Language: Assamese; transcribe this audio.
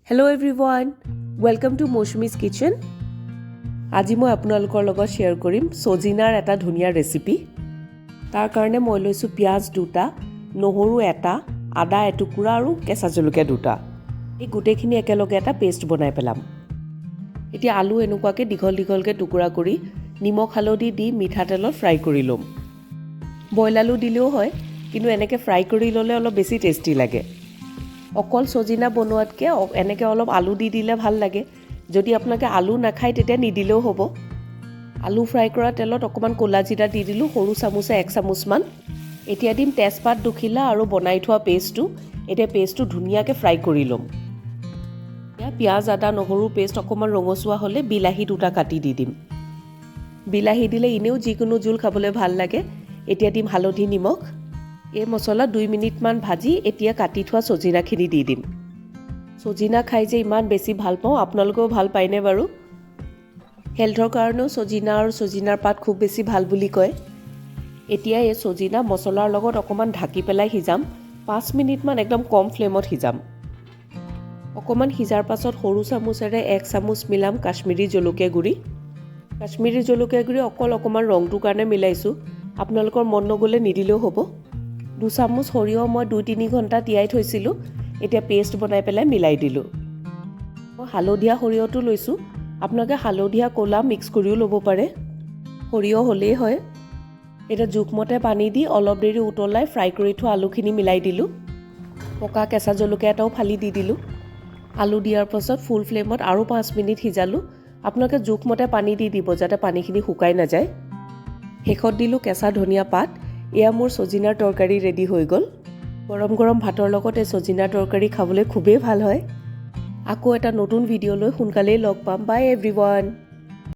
Hello everyone, welcome to Moshumi's Kitchen. আজি মই আপোনালোকৰ লগত শেয়াৰ কৰিম সজিনাৰ এটা ধুনীয়া ৰেচিপি। তাৰ কাৰণে মই লৈছো পিয়াজ দুটা, নহৰু এটা, আদা এটুকুৰা আৰু কেঁচা জলকীয়া দুটা। এই গোটেইখিনি একেলগে এটা পেষ্ট বনাই পেলাম। এতিয়া আলু এনেকুৱাকৈ দীঘল দীঘলকৈ টুকুৰা কৰি নিমখ হালধি দি মিঠাতেলত ফ্ৰাই কৰি ল'ম। বইল আলু দিলেও হয়, কিন্তু এনেকৈ ফ্ৰাই কৰি ল'লে অলপ বেছি টেষ্টি লাগে। অকল সজিনা বনোৱাতকৈ এনেকৈ অলপ আলু দি দিলে ভাল লাগে। যদি আপোনালোকে আলু নাখায় তেতিয়া নিদিলেও হ'ব। আলু ফ্ৰাই কৰা তেলত অকণমান ক'লা জিৰা দি দিলোঁ, সৰু চামুচে 1 চামুচমান। এতিয়া দিম তেজপাত দুখিলা আৰু বনাই থোৱা পেষ্টটো। এতিয়া পেষ্টটো ধুনীয়াকৈ ফ্ৰাই কৰি ল'ম। এতিয়া পিঁয়াজ আদা নহৰু পেষ্ট অকণমান ৰঙচুৱা হ'লে বিলাহী দুটা কাটি দি দিম। বিলাহী দিলে এনেও যিকোনো জোল খাবলৈ ভাল লাগে। এতিয়া দিম হালধি নিমখ। এই মছলা 2 মিনিটমান ভাজি এতিয়া কাটি থোৱা সজিনাখিনি দি দিম। সজিনা খাই যে ইমান বেছি ভাল পাওঁ, আপোনালোকেও ভাল পায়নে বাৰু? হেল্থৰ কাৰণেও সজিনা আৰু সজিনাৰ পাত খুব বেছি ভাল বুলি কয়। এতিয়া এই সজিনা মছলাৰ লগত অকণমান ঢাকি পেলাই সিজাম। 5 মিনিটমান একদম কম ফ্লেমত সিজাম। অকণমান সিজাৰ পাছত সৰু চামুচেৰে 1 চামুচ মিলাম কাশ্মীৰী জলকীয়া গুড়ি। কাশ্মীৰী জলকীয়া গুড়ি অকণমান ৰংটোৰ কাৰণে মিলাইছোঁ। আপোনালোকৰ মন নগ'লে নিদিলেও হ'ব। 2 চামুচ সৰিয়হ মই 2-3 ঘণ্টা তিয়াই থৈছিলোঁ। এতিয়া পেষ্ট বনাই পেলাই মিলাই দিলোঁ। মই হালধীয়া সৰিয়হটো লৈছোঁ। আপোনালোকে হালধীয়া ক'লা মিক্স কৰিও ল'ব পাৰে। সৰিয়হ হ'লেই হয়। এতিয়া জোখমতে পানী দি অলপ দেৰি উতলাই ফ্ৰাই কৰি থোৱা আলুখিনি মিলাই দিলোঁ। পকা কেঁচা জলকীয়া এটাও ফালি দি দিলোঁ। আলু দিয়াৰ পাছত ফুল ফ্লেমত আৰু 5 মিনিট সিজালোঁ। আপোনালোকে জোখমতে পানী দি দিব যাতে পানীখিনি শুকাই নাযায়। শেষত দিলোঁ কেঁচা ধনিয়া পাত। এয়া মোৰ সজিনাৰ তৰকাৰী ৰেডি হৈ গ'ল। গৰম গৰম ভাতৰ লগত এই সজিনাৰ তৰকাৰী খাবলৈ খুবেই ভাল হয়। আকৌ এটা নতুন ভিডিঅ' লৈ সোনকালেই লগ পাম। বাই এভৰিৱান।